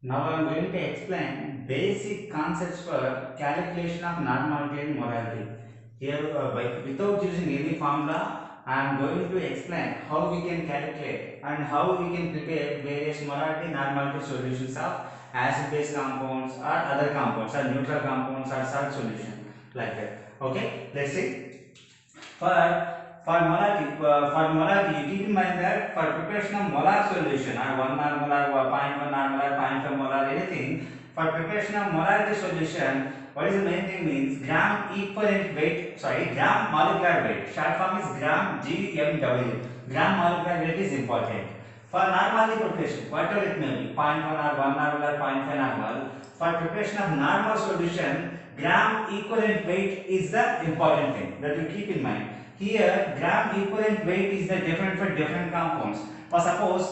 Now I am going to explain basic concepts for calculation of normality and morality. Here, without using any formula, I am going to explain how we can calculate and how we can prepare various morality normality solutions of acid-base compounds or other compounds or neutral compounds or salt solution like that. Okay, let's see. For molarity, you keep in mind that for preparation of molar solution or 1 molar, 0.1 molar, 0.5 molar, anything, for preparation of molarity solution, what is the main thing means gram equivalent weight, gram molecular weight. Short form is gram GMW. Gram molecular weight is important. For normality preparation, whatever it may be, 0.1 or 1 molar, 0.5 normal. For preparation of normal solution, gram equivalent weight is the important thing that you keep in mind. Here, gram equivalent weight is the different for different compounds. For suppose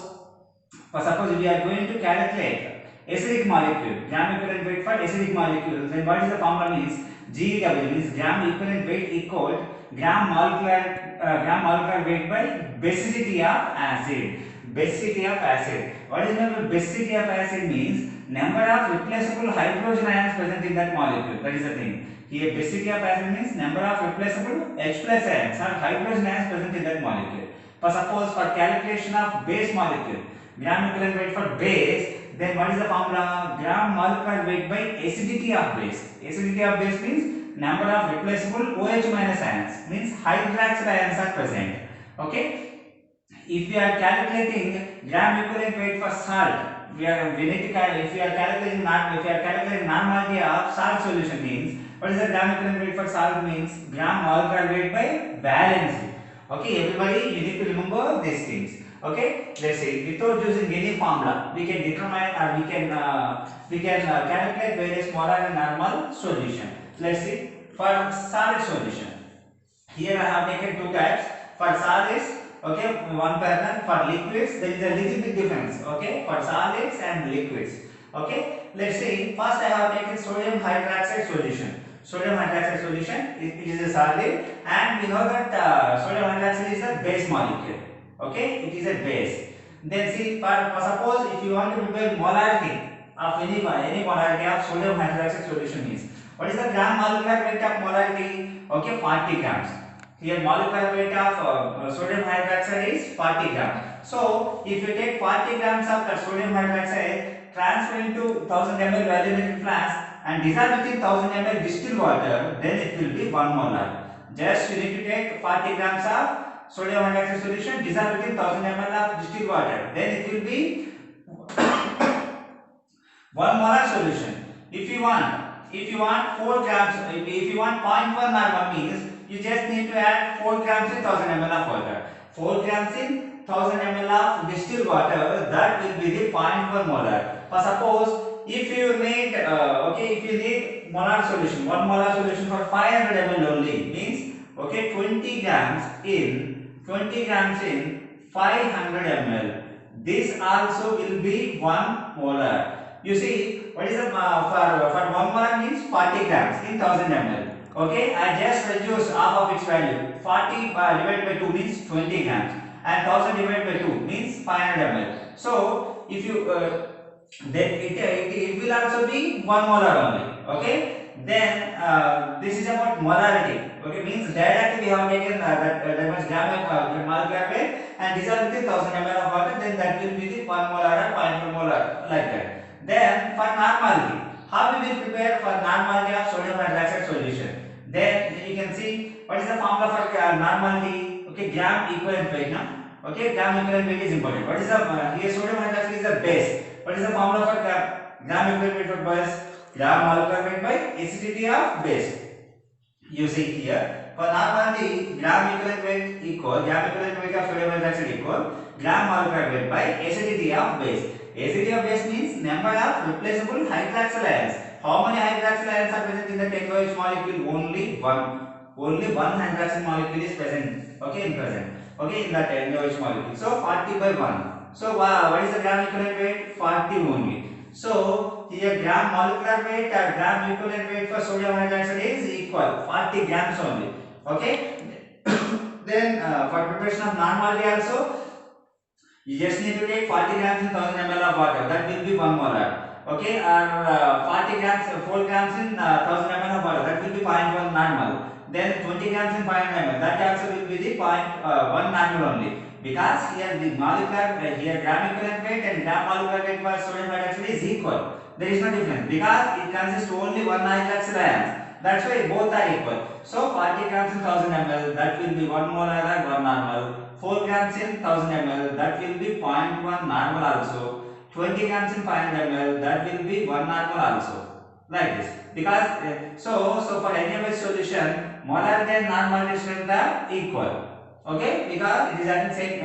we are going to calculate acidic molecule, gram equivalent weight for acidic molecule, then what is the formula means? GW means gram equivalent weight equal gram molecular weight by basicity of acid. Basicity of acid. What is the basicity of acid means? Number of replaceable hydrogen ions present in that molecule. That is the thing. Here basicity of acid means number of replaceable H plus ions or hydrogen ions present in that molecule. For suppose for calculation of base molecule, gram equivalent weight for base, then what is the formula? Gram molecular weight by acidity of base. Acidity of base means number of replaceable OH minus ions, means hydroxyl ions are present. Okay. If we are calculating gram equivalent weight for salt, we need to if we are calculating normality of salt solution means what is the gram equivalent weight for salt means gram molecular weight by valency. Okay, everybody, you need to remember these things. Okay, let's see. Without using any formula, we can determine or we can calculate various molar and normal solution. Let's see. For solid solution, here I have taken two types. For solids, okay, one parallel. For liquids, there is a little bit difference. Okay, for solids and liquids. Okay, let's see. First, I have taken sodium hydroxide solution. Sodium hydroxide solution, it is a solid, and we know that sodium hydroxide is a base molecule. Okay, it is a base. Then see, for suppose if you want to prepare molarity of any molarity of sodium hydroxide solution means what is the gram molecular weight of molarity? Okay, 40 grams. Here molecular weight of sodium hydroxide is 40 grams. So if you take 40 grams of the sodium hydroxide, transfer into 1000 ml volumetric flask and dissolve it in 1000 ml distilled water, then it will be 1 molar. Just you need to take 40 grams of sodium hydroxide solution, dissolve it in 1000 ml of distilled water, then it will be 1 molar solution. If you want 4 grams, if you want 0.1 normal means you just need to add 4 grams in 1000 ml of water. 4 grams in 1000 ml of distilled water, that will be the 0.1 molar. For suppose if you need molar solution, 1 molar solution for 500 ml only means 20 grams in 500 ml. This also will be 1 molar. You see, what is the for 1 molar means 40 grams in 1000 ml. Okay, I just reduced half of its value. 40 divided by 2 means 20 grams, and 1000 divided by 2 means 500 ml. So, if you then it will also be 1 molar only. Okay, then this is about molarity. Okay, means directly we have taken that much gram molecular weight and dissolved with 1000 ml of water, then that will be the 1 molar or 0.1 molar, like that. Then for normality, how we will prepare for normality of sodium hydroxide solution? Then you can see what is the formula for normality. Okay, gram equivalent weight now. Okay, gram equivalent weight is important. What is the here sodium hydroxide is the base. What is the formula for gram equivalent weight for base? Gram molecular weight by acidity of base. You see here for normality gram equivalent weight equal gram equivalent weight of sodium hydroxide equal gram molecular weight by acidity of base. Acidity of base means number of replaceable hydroxyl ions. How many hydroxyl ions are present in the NaOH molecule? Only one. Only one hydroxyl molecule is present. Okay, in that NaOH molecule. So 40 by 1. So what is the gram equivalent weight? 40 only. So here gram molecular weight or gram equivalent weight for sodium hydroxide is equal 40 grams only. Okay. Then for preparation of normality also, you just need to take 40 grams in 1000 ml of water. That will be 1 molar. okay, or 40 grams, 4 grams in 1000 ml of water, that will be 0.1 normal. Then 20 grams in 500 ml, that also will be the 0.1 normal only. Because here the molecular, here gram equivalent weight and gram molecular weight for sodium hydroxide is equal. There is no difference because it consists only one hydroxide ions. That's why both are equal. So 40 grams in 1000 ml, that will be 1 molar and 1 normal. 4 grams in 1000 ml, that will be 0.1 normal also. 20 grams in 500 ml, that will be 1 normal also. Like this. Because so for NaOH solution, molarity and non-molarity strength are equal. Okay, because it is having same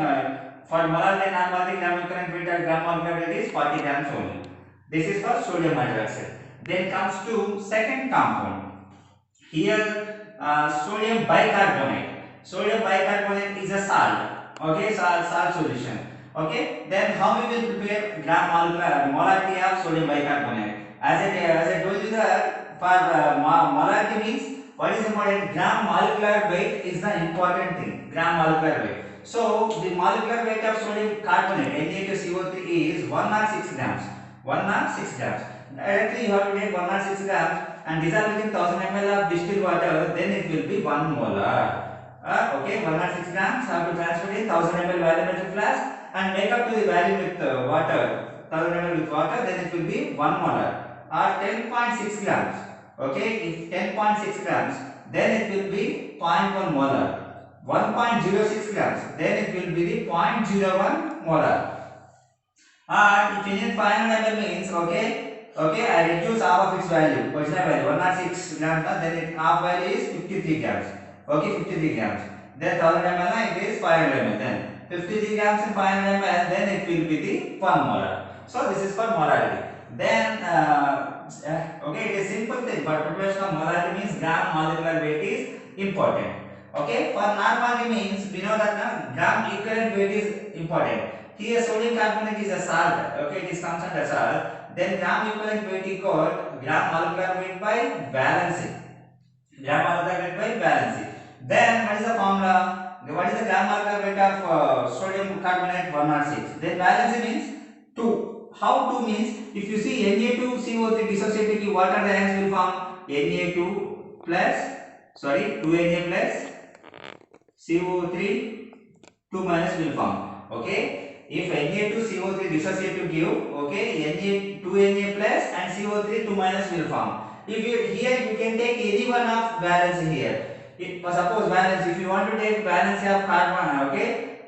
for molarity and non-molarity gram equivalent weight or gram molecular weight is 40 grams only. This is for sodium hydroxide. Then comes to second compound. Here sodium bicarbonate. Sodium bicarbonate is a salt. Okay, salt solution. Okay, then how we will prepare gram molarity of sodium bicarbonate? As I told you that for molarity means what is important? Gram molecular weight is the important thing. Gram molecular weight. So the molecular weight of sodium carbonate Na2CO3 is 106 grams. 106 grams. Directly you have to take 106 grams and dissolve it in 1000 ml of distilled water. Then it will be 1 molar. Okay, 106 grams have to transfer in 1000 ml volumetric flask and make up to the value with water. 1000 ml with water. Then it will be 1 molar. Or 10.6 grams. Okay, if 10.6 grams, then it will be 0.1 molar. 1.06 grams, then it will be the 0.01 molar. And if you need 500 ml means, okay, I reduce half of its value. Original value 106 grams, then it half value is 53 grams. Okay, 53 grams. Then 1000 ml it is 500 ml. Then 53 grams and 500 ml, then it will be the 1 molar. So this is for molarity. Then okay, it is simple thing. For preparation of molarity means gram molecular weight is important. Okay, for non-molarity means we know that gram equivalent weight is important. Here sodium carbonate is a salt. Okay, it is comes under salt. Then gram equivalent weight equal gram molecular weight by valency. Gram molecular weight by valency. Then what is the formula? What is the gram molecular weight of sodium carbonate? 106. Then valency means 2. How 2 means, if you see Na2CO3 dissociative water ions will form Na2 plus, 2Na plus CO3, 2 minus will form. Okay, if Na2CO3 dissociative give, okay, 2Na plus and CO3 2 minus will form. If you here you can take any one of valence here. If suppose valence, if you want to take valence of carbon, okay,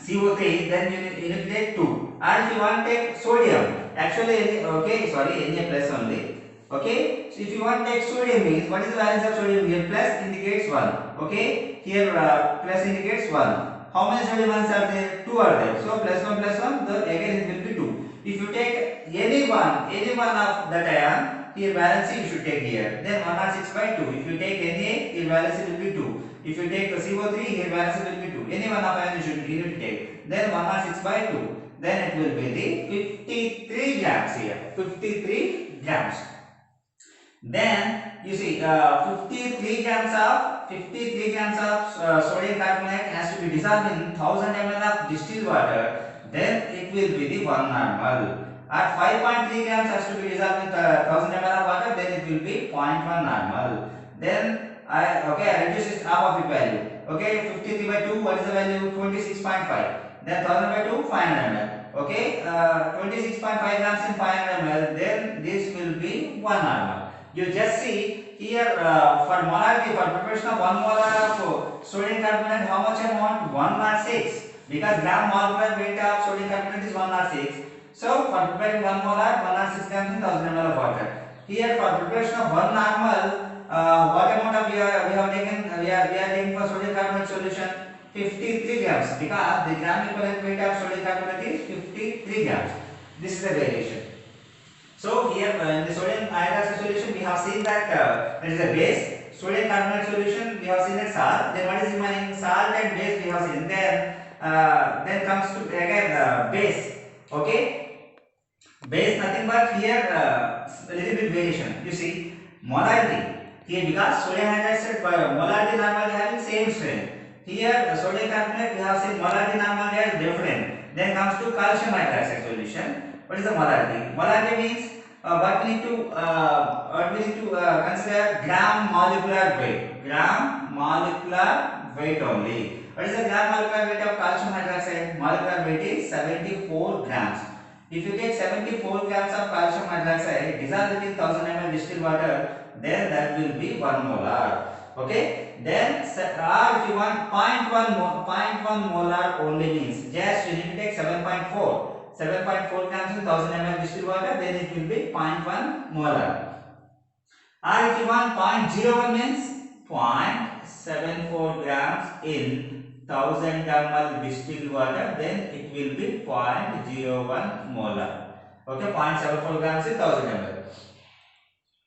CO3, then you need to take 2. And if you want to take sodium, actually, okay, Na plus only. Okay, so if you want to take sodium means, what is the valence of sodium? Here plus indicates 1. Okay, here plus indicates 1. How many sodium ions are there? 2 are there. So plus 1, again it will be 2. If you take any one of that ion, here valency you should take here. Then 106 by 2. If you take Na, here valency will be 2. If you take CO3, here valency will be 2. Any one of ion you need to take. Then 106 by 2. Then it will be the 53 grams here. 53 grams. Then you see 53 grams of sodium carbonate has to be dissolved in 1000 ml of distilled water. Then it will be the 1 normal. At 5.3 grams has to be dissolved in 1000 ml of water. Then it will be 0.1 normal. Then I reduce it half of the value. Okay, 53 by 2. What is the value? 26.5. Then 1000 by 2, 500 ml. Okay, 26.5 grams in 500 ml. Then this will be 1 normal. You just see here for molarity, for preparation of 1 molar of sodium carbonate, how much I want? 106. Because gram molecular weight of sodium carbonate is 106. So for preparing 1 molar, 106 grams in 1000 ml of water. Here for preparation of 1 normal, what amount of we have taken? We are taking for sodium carbonate solution 53 grams, because the gram equivalent weight of sodium carbonate is 53 grams. This is the variation. So here in the sodium hydroxide solution we have seen that there is a base. Sodium carbonate solution we have seen that salt. Then what is remaining? Salt and base we have seen. Then comes to again base. Okay, base nothing but here a little bit variation. You see molarity here, because sodium hydroxide molarity normally having same strength. Here sodium carbonate we have seen molarity normally as different. Then comes to calcium hydroxide solution. What is the molarity? Molarity means what we need to consider gram molecular weight. Gram molecular weight only. What is the gram molecular weight of calcium hydroxide? Molecular weight is 74 grams. If you take 74 grams of calcium hydroxide, dissolve it in 1000 ml distilled water, then that will be 1 molar. Okay, then if you want 0.1 molar only means just you need to take 7.4 grams in 1000 ml distilled water, then it will be 0.1 molar. Or if you want 0.01 means 0.74 grams in 1000 ml distilled water, then it will be 0.01 molar. Okay, 0.74 grams in 1000 ml.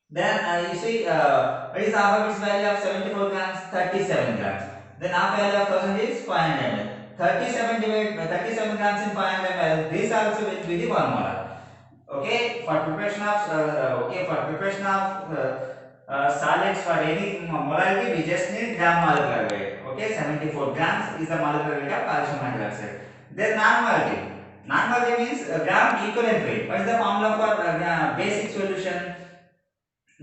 Then you see what is the half of its value of 74 grams? 37 grams. Then half value of 1000 is 500 ml. 37 divided by 37 grams in 500 ml. This also will be the 1 molar. Okay, for preparation of solids for any molarity, we just need gram molecular weight. Okay, 74 grams is the molecular weight of calcium hydroxide. Then normality. Normality means gram equivalent weight. What is the formula for basic solution?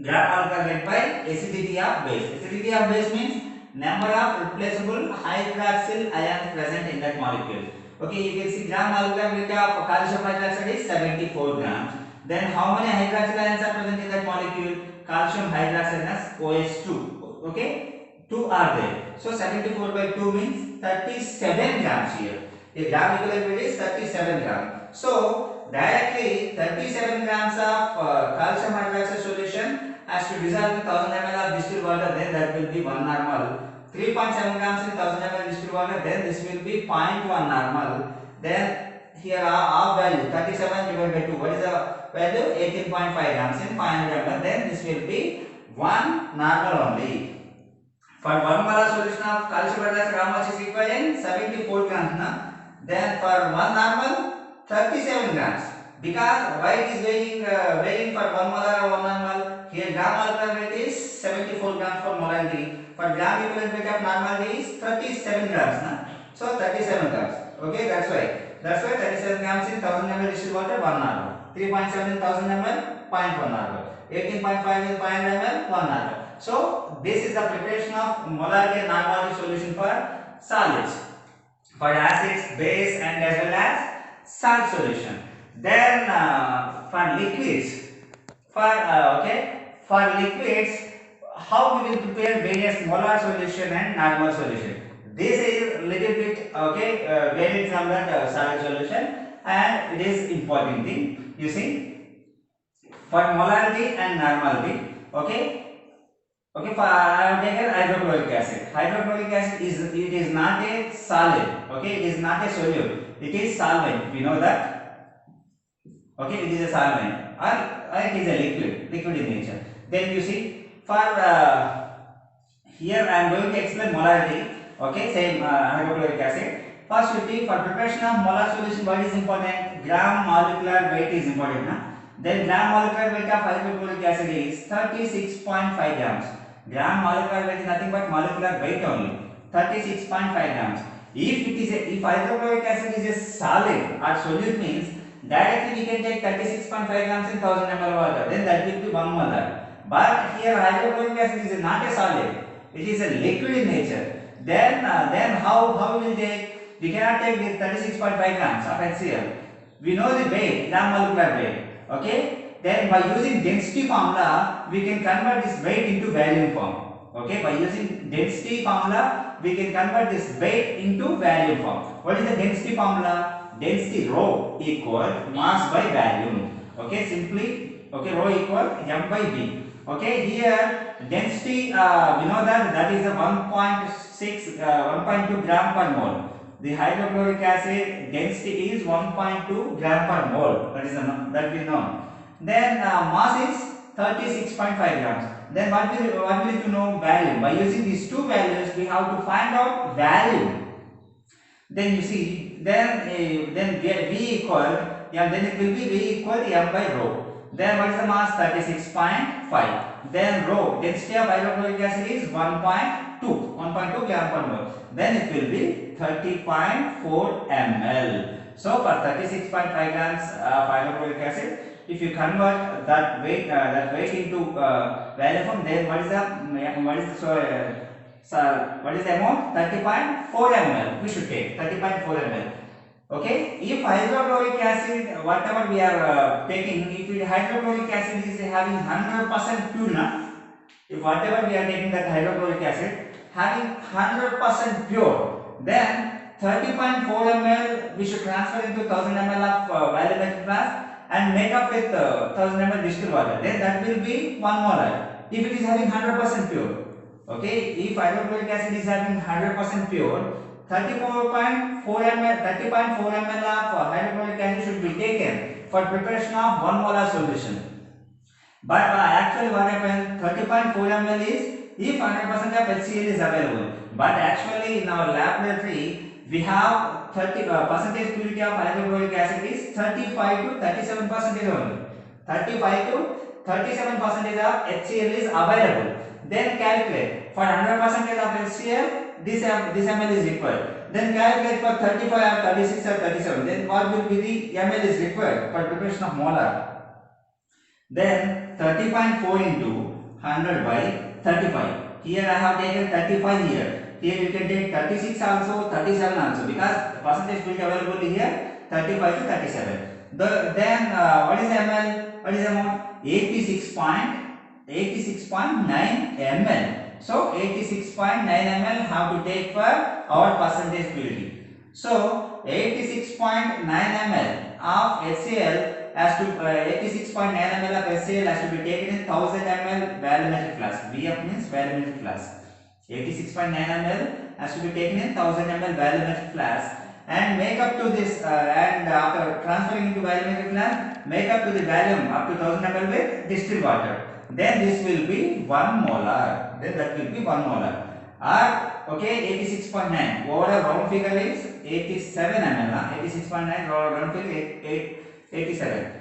Gram molecular weight by acidity of base. Acidity of base means number of replaceable hydroxyl ions present in that molecule. Okay, you can see gram molecular weight of calcium hydroxide is 74 grams. Then how many hydroxyl ions are present in that molecule? Calcium hydroxide has OH2. Okay, 2 are there. So 74 by 2 means 37 grams here. The gram equivalent weight is 37 grams. So directly 37 grams of calcium hydroxide solution has to dissolve in 1000 ml of distilled water, then that will be 1 normal. 3.7 grams in 1000 ml distilled water, then this will be 0.1 normal. Then here our value 37 divided by 2. What is the value? 18.5 grams in 500 ml. Then this will be 1 normal only. For 1 molar solution of calcium hydroxide, how much is required? 74 grams. Then for 1 normal, 37 grams. Because why it is weighing for 1 molar or 1 normal? Here gram molecular weight is 74 grams for molarity. For gram equivalent weight of normality is 37 grams. So 37 grams. Okay, that's why 37 grams in 1000 ml distilled water 1 normal. 3.7 in 1000 ml 0.1 normal. 18.5 in 500 ml 1 normal. So this is the preparation of molarity and normality solution for solids, for acids, base, and as well as salt solution. Then for liquids, for liquids, how we will prepare various molar solution and normal solution. This is little bit varied from that solid solution, and it is important thing. You see, for molarity and normality, okay, for I have taken hydrochloric acid. Hydrochloric acid is not a solid. Okay, it is not a solute. It is solvent. We know that. Okay, it is a solvent, or it is a liquid in nature. Then you see, for here I am going to explain molarity. Okay, same hydrochloric acid. First will be for preparation of molar solution. What is important? Gram molecular weight is important. Then gram molecular weight of hydrochloric acid is 36.5 grams. Gram molecular weight is nothing but molecular weight only. 36.5 grams. If hydrochloric acid is a solid or solute means directly we can take 36.5 grams in 1000 ml water. Then that will be 1 molar. But here hydrochloric acid is not a solid. It is a liquid in nature. Then how we will take? We cannot take this 36.5 grams of HCl. We know the weight, gram molecular weight. Okay. Then by using density formula, we can convert this weight into volume form. Okay. By using density formula, we can convert this weight into volume form. What is the density formula? Density rho equal mass by volume. Okay. Simply, okay, rho equal m by v. Okay, here density, we know that is a 1.2 gram per mole. The hydrochloric acid density is 1.2 gram per mole. That we know. Then mass is 36.5 grams. Then what we need to know? Volume. By using these two values, we have to find out volume. Then you see, then V equal, then it will be V equal m by rho. Then what is the mass? 36.5. Then rho, density of hydrochloric acid is 1.2 gram per mole. Then it will be 30.4 ml. So for 36.5 grams of hydrochloric acid, if you convert that weight into value form, then what is the amount? 30.4 ml. We should take 30.4 ml. Okay, if hydrochloric acid, whatever we are taking, if hydrochloric acid is having 100% pure, if whatever we are taking that hydrochloric acid having 100% pure, then 30.4 ml we should transfer into 1000 ml of volumetric flask and make up with 1000 ml distilled water. Then that will be 1 molar. If it is having 100% pure, okay, if hydrochloric acid is having 100% pure, 30.4 ml of hydrochloric acid should be taken for preparation of 1 molar solution. But actually what happens, 30.4 ml is if 100% of HCl is available. But actually in our laboratory we have 30% purity of hydrochloric acid is 35 to 37% only. 35 to 37% of HCl is available. Then calculate for 100% of HCl this ml is required. Then calculate for 35 or 36 or 37. Then what will be the ml is required for preparation of molar. Then 30.4 into 100 by 35. Here I have taken 35 here. Here you can take 36 also, 37 also, because the percentage will be available here 35 to 37. Then what is ml? What is amount? 86.9 ml. So 86.9 ml have to take for our percentage purity. So 86.9 ml of HCl has to 86.9 ml of HCl has to be taken in 1000 ml volumetric flask. VF means volumetric flask. 86.9 ml has to be taken in 1000 ml volumetric flask and make up to this and after transferring into volumetric flask, make up to the volume up to 1000 ml with distilled water. Then this will be 1 molar. Then that will be 1 molar. Or okay, 86.9. Overall round figure is 87 ml. 86.9 round figure 87.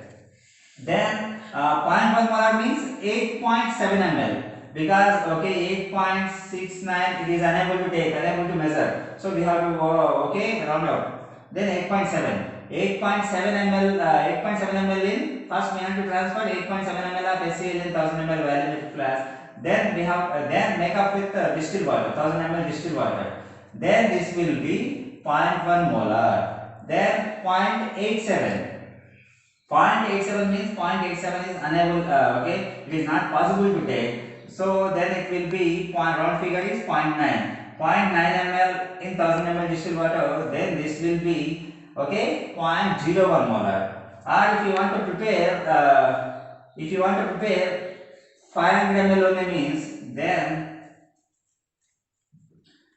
Then 0.1 molar means 8.7 ml. Because okay, 8.69 it is unable to take, unable to measure. So we have to go round up. Then 8.7. 8.7 ml. 8.7 ml in. First we have to transfer 8.7 ml of HCl in 1000 ml volumetric flask. Then we have then make up with distilled water, 1000 ml distilled water. Then this will be 0.1 molar. Then 0.87. 0.87 means 0.87 is unable. Okay, it is not possible to take. So then it will be round figure is 0.9. 0.9 ml in 1000 ml distilled water. Then this will be okay 0.01 molar. Or if you want to prepare 500 ml only means then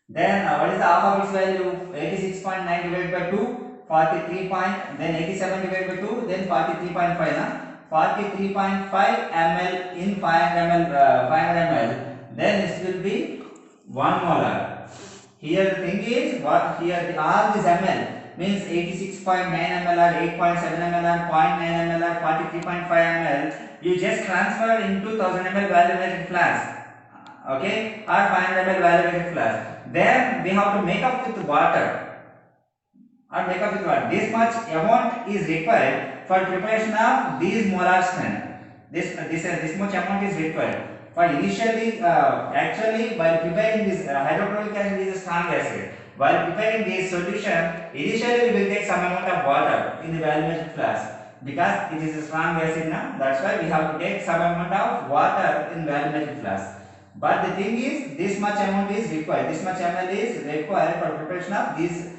what is the half of its value? 86.9 divided by 2, 43. Then 87 divided by 2, then 43.5. 43.5 ml in 500 ml. Then this will be 1 molar. Here the thing is what here all this ml means 86.9 ml or 8.7 ml or 0.9 ml or 43.5 ml. You just transfer into 1000 ml volumetric flask, okay, or 500 ml volumetric flask. Then we have to make up with water. This much amount is required for preparation of these molar strength. This much amount is required. For initially, actually, while preparing this hydrochloric acid is a strong acid. While preparing this solution, initially we will take some amount of water in the volumetric flask because it is a strong acid now. That's why we have to take some amount of water in volumetric flask. But the thing is, this much amount is required. This much ml is required for preparation of this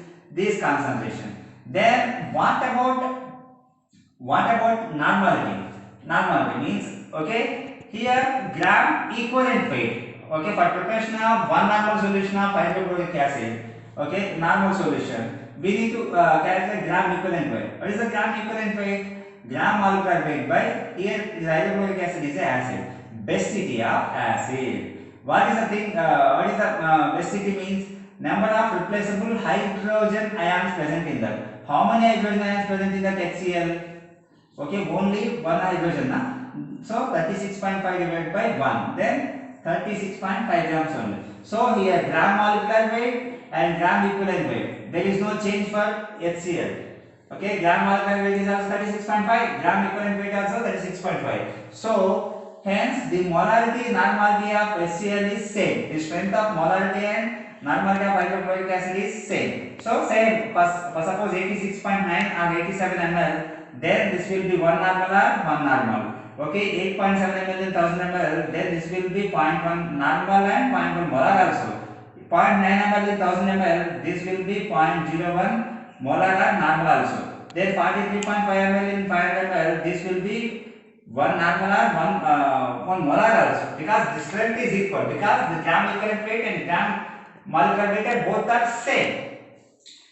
concentration. Then what about normality? Normality means okay, here gram equivalent weight. Okay, for preparation of 1 normal solution of hydrochloric acid, okay, normal solution, we need to calculate gram equivalent weight. What is the gram equivalent weight? Gram molecular weight by here is hydrochloric acid is a acid. Basicity of acid. What is the thing? What is the basicity means? Number of replaceable hydrogen ions present in that. How many hydrogen ions present in that HCl? Okay, only one hydrogen. So 36.5 divided by 1. Then 36.5 grams only. So here gram molecular weight and gram equivalent weight. There is no change for HCl. Okay, gram molecular weight is also 36.5. Gram equivalent weight also 36.5. So hence the molarity normality of HCl is same. The strength of molarity and normality of hydrochloric acid is same. So same. For suppose 86.9 or 87 ml, then this will be 1 normal or 1 normal. Okay, 8.7 ml in 1000 ml, then this will be 0.1 normal and 0.1 molar also. 0.9 ml in 1000 ml, this will be 0.01 molar or normal also. Then 43.5 ml in 500 ml, this will be 1 normal or 1 molar also, because the strength is equal, because the gram equivalent weight and gram molecular weight both are same.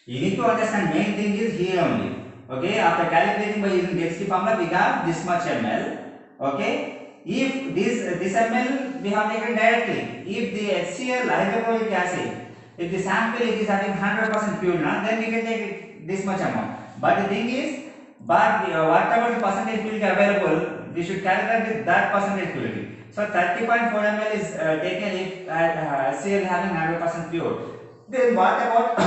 You need to understand, main thing is here only. Okay, after calculating by using density formula, we got this much ml. Okay, if this ml we have taken directly, if the HCl hydrochloric acid, if the sample is having 100% pure, then we can take this much amount. But the thing is, whatever the percentage purity available, we should calculate with that percentage purity. So 30.4 ml is taken if HCl having 100% pure. Then what about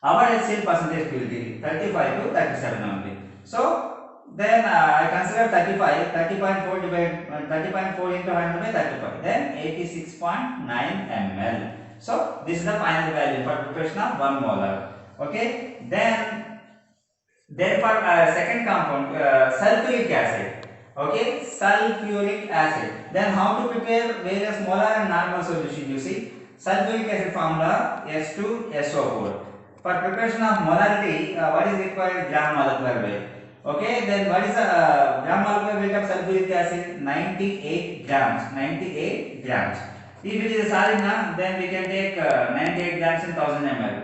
our HCl percentage purity? 35 to 37 only. So then I consider 30.4 into 100 by 35, then 86.9 ml. So this is the final value for preparation of 1 molar. Okay, then for second compound, sulfuric acid. Okay, sulfuric acid. Then how to prepare various molar and normal solution? You see, sulfuric acid formula S2SO4. For preparation of molarity, what is required? Gram molecular weight. Okay, then what is the gram molecular weight of sulfuric acid? 98 grams. 98 grams. If it is a solid, then we can take 98 grams in 1000 ml.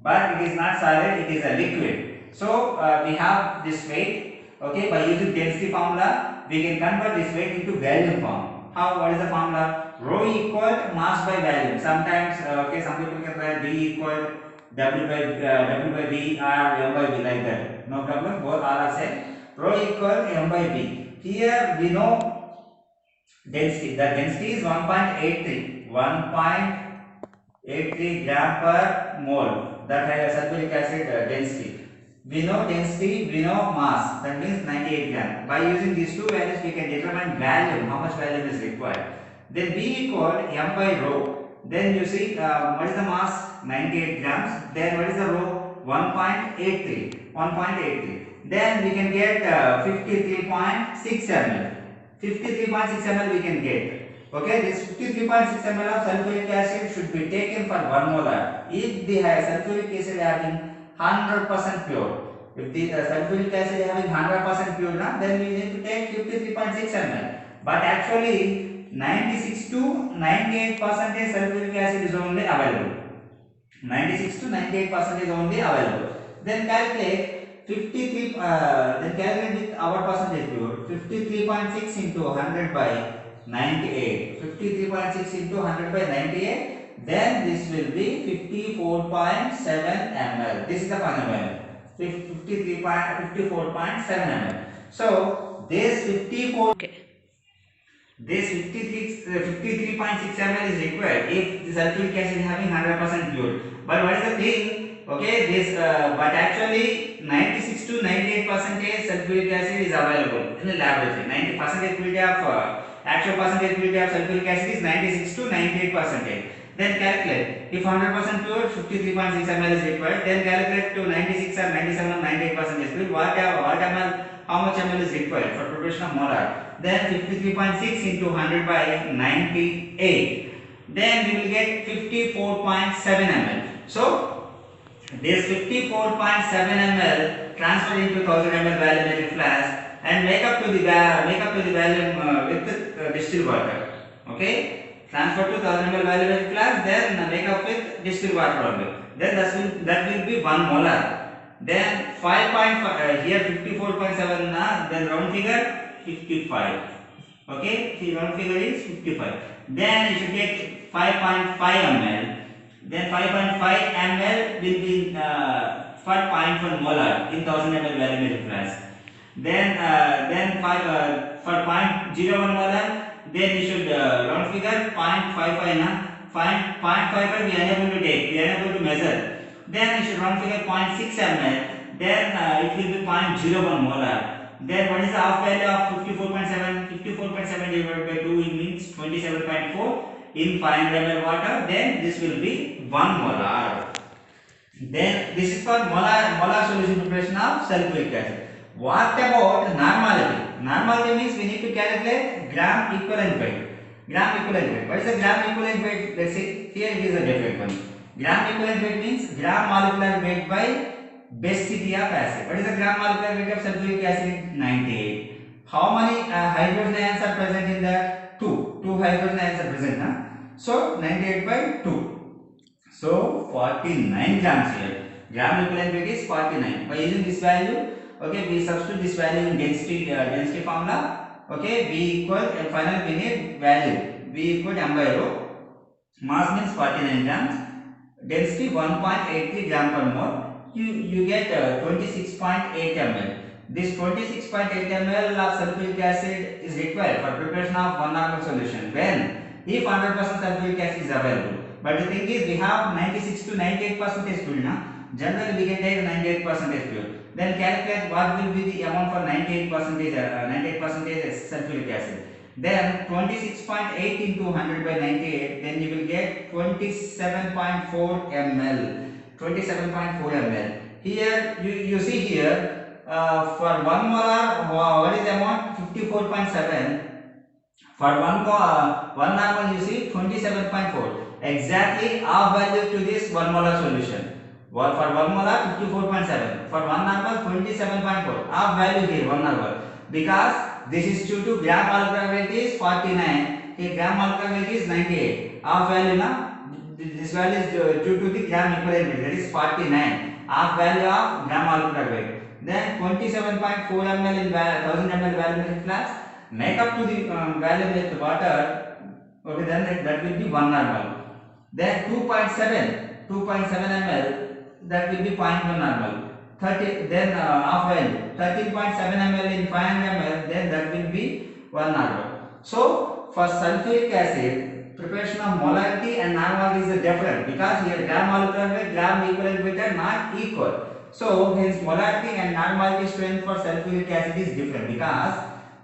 But it is not solid, it is a liquid. So we have this weight. Okay, by using density formula, we can convert this weight into volume form. How? What is the formula? Rho equal mass by volume. Sometimes, okay, some people can write V equal W by V or M by V, like that. No problem. Both all are same. Rho equal M by V. Here we know density. The density is 1.83. 1.83 gram per mole. That has sulfuric acid density. We know density, we know mass. That means 98 gram. By using these two values, we can determine volume. How much volume is required. Then V equal M by rho. Then you see what is the mass? 98 grams. Then what is the rho? 1.83. 1.83. Then we can get 53.6 ml. 53.6 ml we can get. Okay, this 53.6 ml of sulfuric acid should be taken for 1 molar. If the sulfuric acid having 100% pure. If the sulfuric acid having 100% pure, then we need to take 53.6 ml. But actually 96 to 98% sulfuric acid is only available. 96 to 98% is only available. Then calculate 53. Then calculate with our percentage pure. 53.6 into 100 by 98. 53.6 into 100 by 98. Then this will be 54.7 ml. This is the final value. 54.7 ml. So this 54. Okay. This 53.6 ml is required if the sulfuric acid is having 100% pure. But what is the thing? Okay, this but actually 96 to 98% sulfuric acid is available in the laboratory. 90% purity of actual percentage purity of sulfuric acid is 96 to 98%. Then calculate if 100% pure, 53.6 ml is required. Then calculate to 96 or 97 or 98% pure. What ml? How much ml is required for preparation of molar? Then 53.6 into 100 by 98. Then we will get 54.7 ml. So this 54.7 ml transfer into 1000 ml volumetric flask and make up to the volume with distilled water. Okay. Transfer to 1000 ml volumetric flask, then make up with distilled water only. Then that will be 1 molar. Then 5.5 here 54.7 then round figure 55. Okay, the round figure is 55. Then you should get 5.5 ml. Then 5.5 ml will be for 0.1 molar in 1000 ml volumetric flask. Then for 0.01 molar, then you should round figure 0.55 0.55 we are unable to take, we are unable to measure. then you should run figure 0.6 ml, then it will be 0.01 molar. Then what is the half value of 54.7? 54.7 divided by 2 it means 27.4 in 500 ml water. Then this will be 1 molar. Then this is for molar solution preparation of sulfuric acid. What about normality? Normality means we need to calculate gram equivalent weight. Gram equivalent weight. What is the gram equivalent weight? Let's see. Here it is a different one. Gram equivalent weight means gram molecular weight by base city of acid. What is the gram molecular weight of sulfuric acid? 98. How many hydrogen ions are present in that? 2. 2 hydrogen ions are present. Huh? So 98 by 2. So 49 grams here. Gram equivalent weight is 49. By using this value, okay, we substitute this value in density formula. Okay, V equal and finally we need value. V equal m by rho. Mass means 49 grams. Density 1.83 gram per mole. You get 26.8 ml. This 26.8 ml of sulfuric acid is required for preparation of one normal solution when if 100% sulfuric acid is available. But the thing is we have 96 to 98% fuel now. Generally we can take 98% fuel. Then calculate what will be the amount for 98% sulfuric acid. Then 26.8 into 100 by 98, then you will get 27.4 ml. 27.4 ml. Here you see here for 1 molar what is the amount? 54.7. For one normal you see 27.4. Exactly half value to this 1 molar solution. For 1 molar 54.7. For 1 normal 27.4. Half value here 1 normal. Because this is due to gram molecular weight is 49. Here gram molecular weight is 98. Half value na. This value is due to the gram equivalent weight, that is 49. Half value of gram molecular weight. Then 27.4 ml in 1000 ml volumetric flask. Make up to the value with water. Okay, then that will be 1 normal. Then 2.7 ml, that will be 0.1 normal. 30, then half value 13.7 ml in 500 ml, then that will be 1 normal. So for sulfuric acid, preparation of molarity and normality is different because here gram molecular weight, gram equivalent weight are not equal. So hence molarity and normality strength for sulfuric acid is different because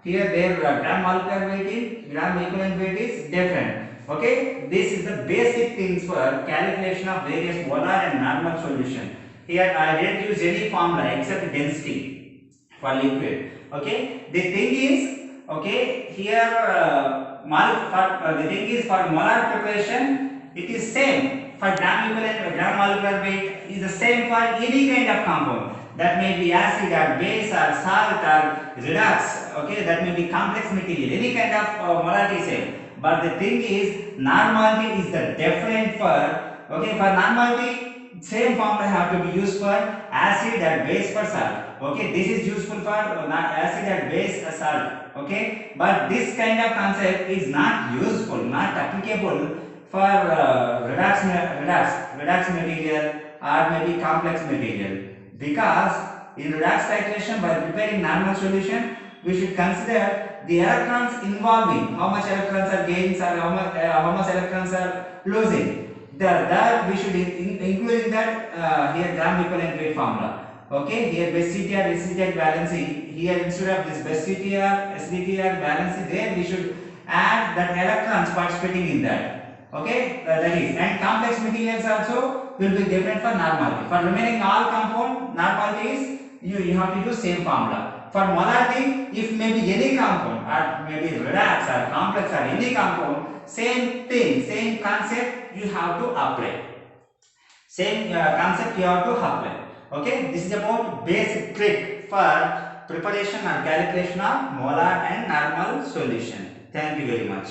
here their gram molecular weight is, gram equivalent weight is different. Okay, this is the basic things for calculation of various molar and normal solution. Here I didn't use any formula except density for liquid. Okay, the thing is, okay, here the thing is for molar preparation it is same for gram equivalent, gram molecular weight is the same for any kind of compound. That may be acid or base or salt or redox. Okay, that may be complex material. Any kind of molarity is same. But the thing is, normality is the different for, okay, for normality, same formula have to be used for acid or base for salt. Okay, this is useful for acid or base or salt. Okay, but this kind of concept is not useful, not applicable for redox material or maybe complex material. Because in redox titration, by preparing normal solution, we should consider the electrons involving, how much electrons are gains or how much electrons are losing. That we should include in that here gram equivalent weight formula. Okay, here BeSCtr, SCtr valency. Here instead of this BeSCtr, SCtr valency, there we should add that electrons participating in that. Okay, that is, and complex materials also will be different for normality. For remaining all compound, normality is you have to use same formula. For molarity, if maybe any compound or maybe redox or complex or any compound, same thing, same concept you have to apply. Same concept you have to apply. Okay, this is about basic trick for preparation and calculation of molar and normal solution. Thank you very much.